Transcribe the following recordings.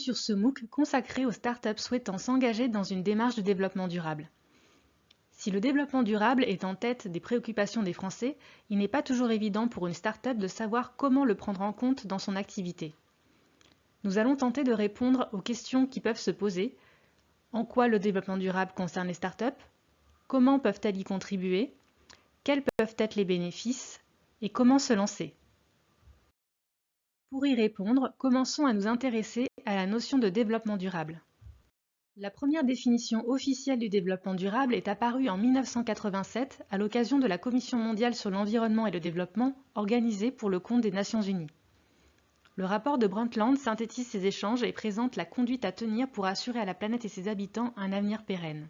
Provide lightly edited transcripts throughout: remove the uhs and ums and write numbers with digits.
sur ce MOOC consacré aux startups souhaitant s'engager dans une démarche de développement durable. Si le développement durable est en tête des préoccupations des Français, il n'est pas toujours évident pour une start-up de savoir comment le prendre en compte dans son activité. Nous allons tenter de répondre aux questions qui peuvent se poser. En quoi le développement durable concerne les startups? Comment peuvent-elles y contribuer? Quels peuvent être les bénéfices? Et comment se lancer? Pour y répondre, commençons à nous intéresser à la notion de développement durable. La première définition officielle du développement durable est apparue en 1987 à l'occasion de la Commission mondiale sur l'environnement et le développement organisée pour le compte des Nations Unies. Le rapport de Brundtland synthétise ces échanges et présente la conduite à tenir pour assurer à la planète et ses habitants un avenir pérenne.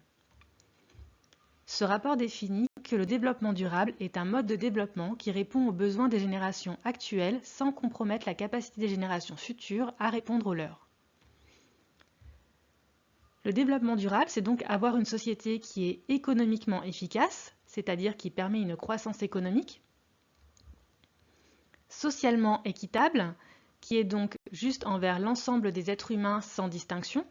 Ce rapport définit que le développement durable est un mode de développement qui répond aux besoins des générations actuelles sans compromettre la capacité des générations futures à répondre aux leurs. Le développement durable, c'est donc avoir une société qui est économiquement efficace, c'est-à-dire qui permet une croissance économique, socialement équitable, qui est donc juste envers l'ensemble des êtres humains sans distinction,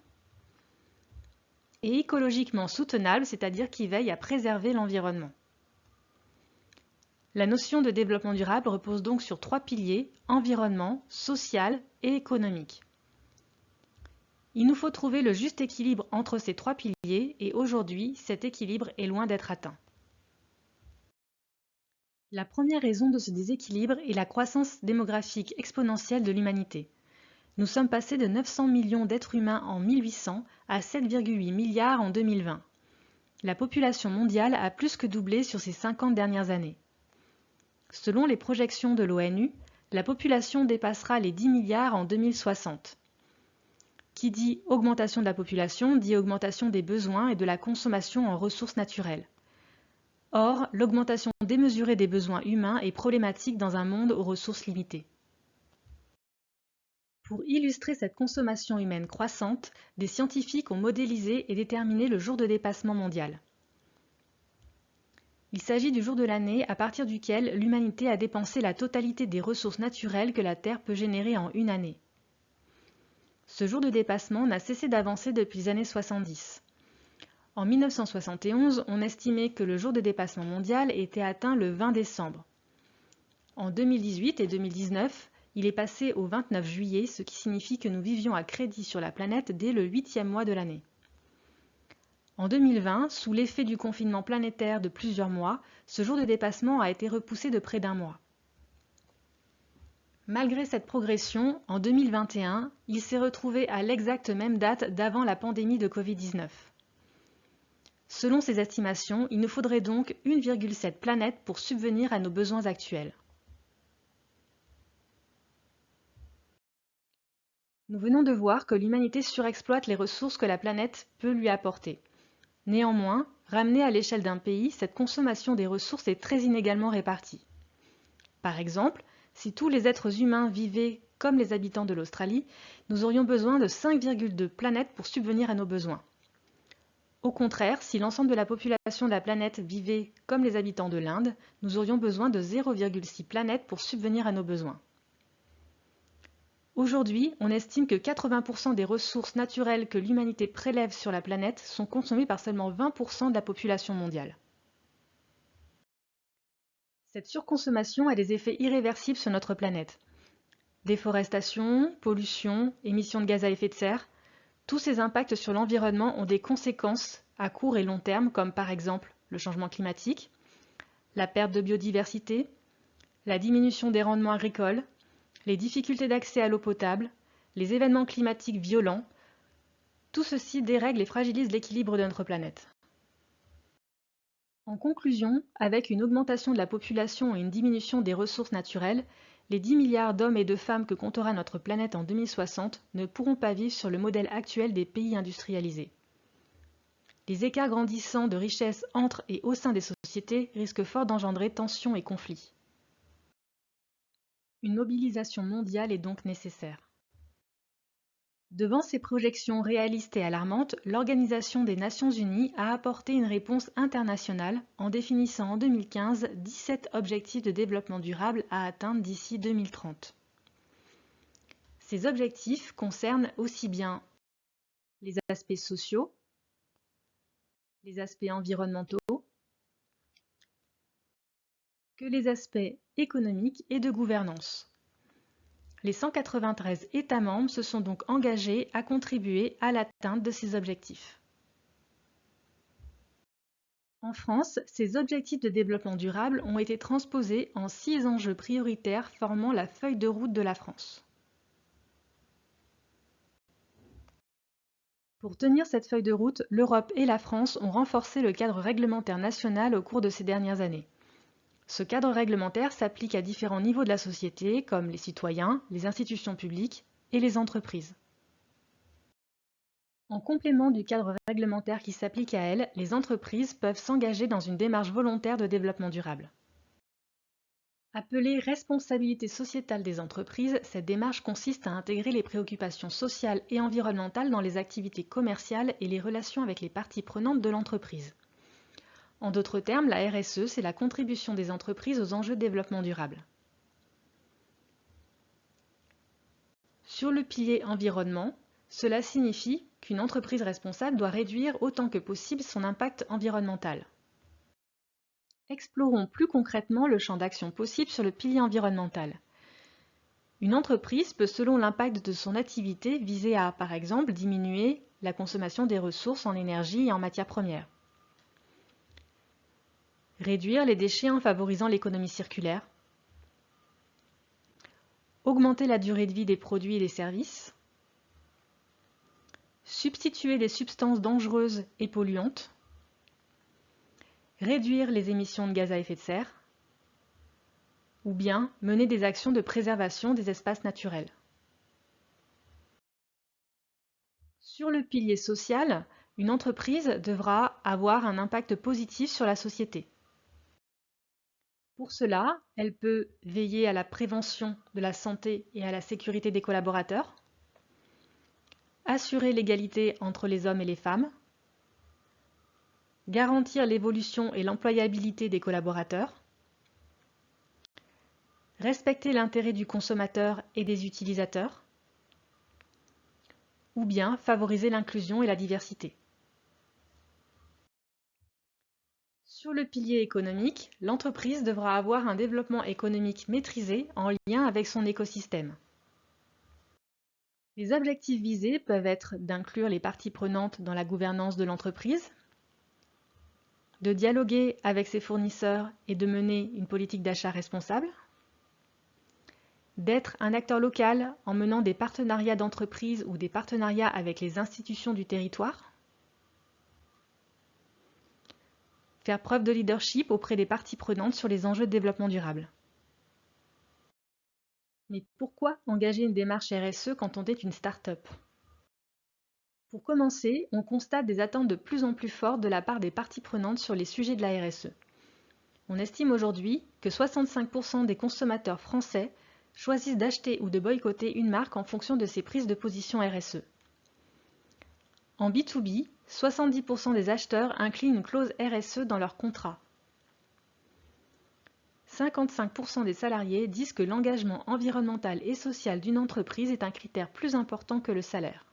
et écologiquement soutenable, c'est-à-dire qui veille à préserver l'environnement. La notion de développement durable repose donc sur 3 piliers, environnement, social et économique. Il nous faut trouver le juste équilibre entre ces 3 piliers et aujourd'hui, cet équilibre est loin d'être atteint. La première raison de ce déséquilibre est la croissance démographique exponentielle de l'humanité. Nous sommes passés de 900 millions d'êtres humains en 1800 à 7,8 milliards en 2020. La population mondiale a plus que doublé sur ces 50 dernières années. Selon les projections de l'ONU, la population dépassera les 10 milliards en 2060. Qui dit augmentation de la population dit augmentation des besoins et de la consommation en ressources naturelles. Or, l'augmentation démesurée des besoins humains est problématique dans un monde aux ressources limitées. Pour illustrer cette consommation humaine croissante, des scientifiques ont modélisé et déterminé le jour de dépassement mondial. Il s'agit du jour de l'année à partir duquel l'humanité a dépensé la totalité des ressources naturelles que la Terre peut générer en une année. Ce jour de dépassement n'a cessé d'avancer depuis les années 70. En 1971, on estimait que le jour de dépassement mondial était atteint le 20 décembre. En 2018 et 2019, il est passé au 29 juillet, ce qui signifie que nous vivions à crédit sur la planète dès le 8e mois de l'année. En 2020, sous l'effet du confinement planétaire de plusieurs mois, ce jour de dépassement a été repoussé de près d'1 mois. Malgré cette progression, en 2021, il s'est retrouvé à l'exacte même date d'avant la pandémie de Covid-19. Selon ces estimations, il nous faudrait donc 1,7 planète pour subvenir à nos besoins actuels. Nous venons de voir que l'humanité surexploite les ressources que la planète peut lui apporter. Néanmoins, ramenée à l'échelle d'un pays, cette consommation des ressources est très inégalement répartie. Par exemple, si tous les êtres humains vivaient comme les habitants de l'Australie, nous aurions besoin de 5,2 planètes pour subvenir à nos besoins. Au contraire, si l'ensemble de la population de la planète vivait comme les habitants de l'Inde, nous aurions besoin de 0,6 planètes pour subvenir à nos besoins. Aujourd'hui, on estime que 80% des ressources naturelles que l'humanité prélève sur la planète sont consommées par seulement 20% de la population mondiale. Cette surconsommation a des effets irréversibles sur notre planète. Déforestation, pollution, émissions de gaz à effet de serre, tous ces impacts sur l'environnement ont des conséquences à court et long terme, comme par exemple le changement climatique, la perte de biodiversité, la diminution des rendements agricoles, les difficultés d'accès à l'eau potable, les événements climatiques violents. Tout ceci dérègle et fragilise l'équilibre de notre planète. En conclusion, avec une augmentation de la population et une diminution des ressources naturelles, les 10 milliards d'hommes et de femmes que comptera notre planète en 2060 ne pourront pas vivre sur le modèle actuel des pays industrialisés. Les écarts grandissants de richesse entre et au sein des sociétés risquent fort d'engendrer tensions et conflits. Une mobilisation mondiale est donc nécessaire. Devant ces projections réalistes et alarmantes, l'Organisation des Nations Unies a apporté une réponse internationale en définissant en 2015 17 objectifs de développement durable à atteindre d'ici 2030. Ces objectifs concernent aussi bien les aspects sociaux, les aspects environnementaux, que les aspects économiques et de gouvernance. Les 193 États membres se sont donc engagés à contribuer à l'atteinte de ces objectifs. En France, ces objectifs de développement durable ont été transposés en 6 enjeux prioritaires formant la feuille de route de la France. Pour tenir cette feuille de route, l'Europe et la France ont renforcé le cadre réglementaire national au cours de ces dernières années. Ce cadre réglementaire s'applique à différents niveaux de la société, comme les citoyens, les institutions publiques et les entreprises. En complément du cadre réglementaire qui s'applique à elles, les entreprises peuvent s'engager dans une démarche volontaire de développement durable. Appelée responsabilité sociétale des entreprises, cette démarche consiste à intégrer les préoccupations sociales et environnementales dans les activités commerciales et les relations avec les parties prenantes de l'entreprise. En d'autres termes, la RSE, c'est la contribution des entreprises aux enjeux de développement durable. Sur le pilier environnement, cela signifie qu'une entreprise responsable doit réduire autant que possible son impact environnemental. Explorons plus concrètement le champ d'action possible sur le pilier environnemental. Une entreprise peut, selon l'impact de son activité, viser à, par exemple, diminuer la consommation des ressources en énergie et en matières premières. Réduire les déchets en favorisant l'économie circulaire. Augmenter la durée de vie des produits et des services. Substituer les substances dangereuses et polluantes. Réduire les émissions de gaz à effet de serre. Ou bien mener des actions de préservation des espaces naturels. Sur le pilier social, une entreprise devra avoir un impact positif sur la société. Pour cela, elle peut veiller à la prévention de la santé et à la sécurité des collaborateurs, assurer l'égalité entre les hommes et les femmes, garantir l'évolution et l'employabilité des collaborateurs, respecter l'intérêt du consommateur et des utilisateurs, ou bien favoriser l'inclusion et la diversité. Sur le pilier économique, l'entreprise devra avoir un développement économique maîtrisé en lien avec son écosystème. Les objectifs visés peuvent être d'inclure les parties prenantes dans la gouvernance de l'entreprise, de dialoguer avec ses fournisseurs et de mener une politique d'achat responsable, d'être un acteur local en menant des partenariats d'entreprise ou des partenariats avec les institutions du territoire, faire preuve de leadership auprès des parties prenantes sur les enjeux de développement durable. Mais pourquoi engager une démarche RSE quand on est une start-up ? Pour commencer, on constate des attentes de plus en plus fortes de la part des parties prenantes sur les sujets de la RSE. On estime aujourd'hui que 65% des consommateurs français choisissent d'acheter ou de boycotter une marque en fonction de ses prises de position RSE. En B2B, 70% des acheteurs incluent une clause RSE dans leur contrat. 55% des salariés disent que l'engagement environnemental et social d'une entreprise est un critère plus important que le salaire.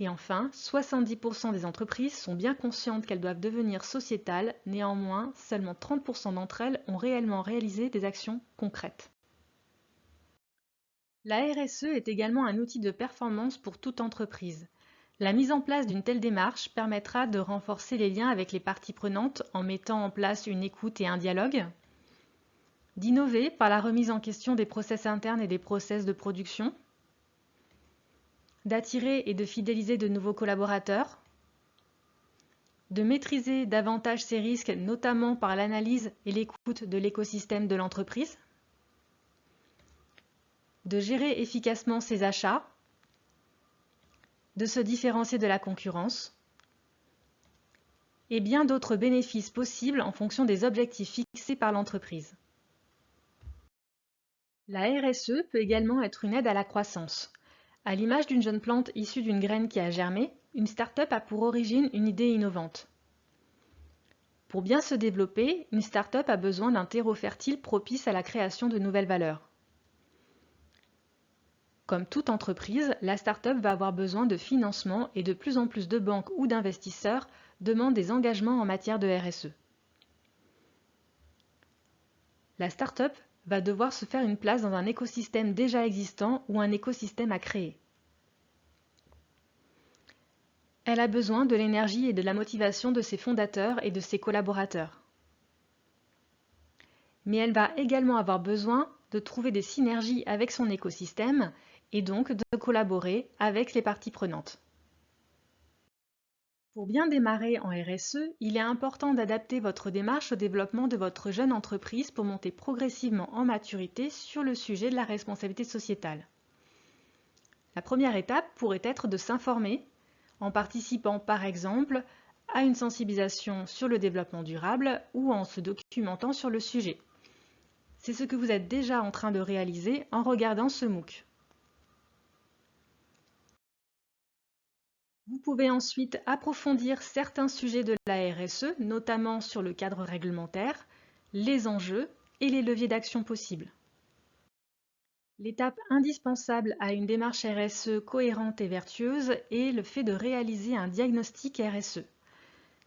Et enfin, 70% des entreprises sont bien conscientes qu'elles doivent devenir sociétales, néanmoins, seulement 30% d'entre elles ont réellement réalisé des actions concrètes. La RSE est également un outil de performance pour toute entreprise. La mise en place d'une telle démarche permettra de renforcer les liens avec les parties prenantes en mettant en place une écoute et un dialogue, d'innover par la remise en question des process internes et des process de production, d'attirer et de fidéliser de nouveaux collaborateurs, de maîtriser davantage ces risques, notamment par l'analyse et l'écoute de l'écosystème de l'entreprise, de gérer efficacement ses achats, de se différencier de la concurrence, et bien d'autres bénéfices possibles en fonction des objectifs fixés par l'entreprise. La RSE peut également être une aide à la croissance. À l'image d'une jeune plante issue d'une graine qui a germé, une start-up a pour origine une idée innovante. Pour bien se développer, une start-up a besoin d'un terreau fertile propice à la création de nouvelles valeurs. Comme toute entreprise, la start-up va avoir besoin de financement et de plus en plus de banques ou d'investisseurs demandent des engagements en matière de RSE. La start-up va devoir se faire une place dans un écosystème déjà existant ou un écosystème à créer. Elle a besoin de l'énergie et de la motivation de ses fondateurs et de ses collaborateurs. Mais elle va également avoir besoin de trouver des synergies avec son écosystème et donc de collaborer avec les parties prenantes. Pour bien démarrer en RSE, il est important d'adapter votre démarche au développement de votre jeune entreprise pour monter progressivement en maturité sur le sujet de la responsabilité sociétale. La première étape pourrait être de s'informer en participant par exemple à une sensibilisation sur le développement durable ou en se documentant sur le sujet. C'est ce que vous êtes déjà en train de réaliser en regardant ce MOOC. Vous pouvez ensuite approfondir certains sujets de la RSE, notamment sur le cadre réglementaire, les enjeux et les leviers d'action possibles. L'étape indispensable à une démarche RSE cohérente et vertueuse est le fait de réaliser un diagnostic RSE.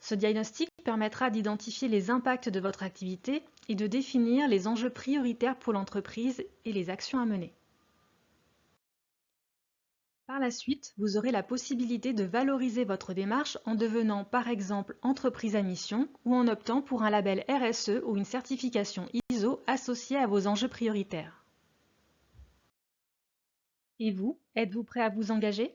Ce diagnostic permettra d'identifier les impacts de votre activité et de définir les enjeux prioritaires pour l'entreprise et les actions à mener. Par la suite, vous aurez la possibilité de valoriser votre démarche en devenant par exemple entreprise à mission ou en optant pour un label RSE ou une certification ISO associée à vos enjeux prioritaires. Et vous, êtes-vous prêt à vous engager ?